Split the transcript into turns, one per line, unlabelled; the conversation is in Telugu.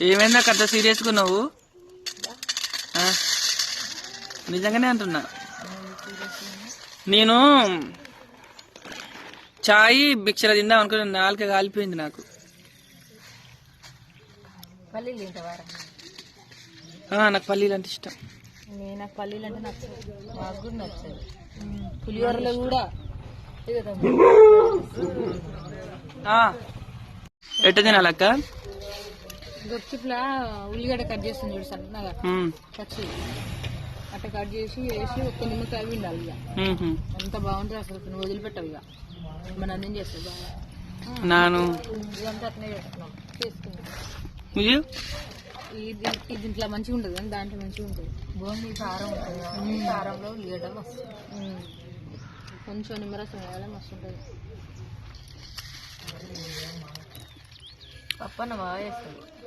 ఏమైందా అంత సీరియస్గా ఉన్నావు? నిజంగానే అంటున్నా. నేను చాయ్ బిక్షల తిందాం అనుకున్నా, నాలుక కాలిపోయింది నాకు.
పల్లీలు తింటావారా?
నాకు పల్లీలు అంటే ఇష్టం.
నాకు పల్లీలు అంటే నచ్చదు. నాకు కూడా నచ్చదు. పులిహోరలో కూడా
ఎట్ట తినాలక్క?
గొప్పిట్లా ఉల్లిగడ్డ కట్ చేస్తుంది చూడు సన్నగా పచ్చి అట్లా కట్ చేసి వేసి ఒక్క నిమ్మకాయ పిండాలి. ఇక అంత బాగుంటుంది అసలు. నువ్వు వదిలిపెట్టవు. ఇక మన అన్నం చేస్తావు బాగా. ఇదంతా అట్నే చేస్తున్నాం చేసుకున్నాం. ఇది దీంట్లో మంచిగా ఉంటుంది కానీ దాంట్లో మంచిగా ఉంటుంది. బోండి కారం ఉంటుంది. కారంలో ఉల్లిగడ్డ మస్తు, కొంచెం నిమ్మరసం వేయాలి, మస్తు ఉంటుంది. పప్పన్న బాగా చేస్తుంది.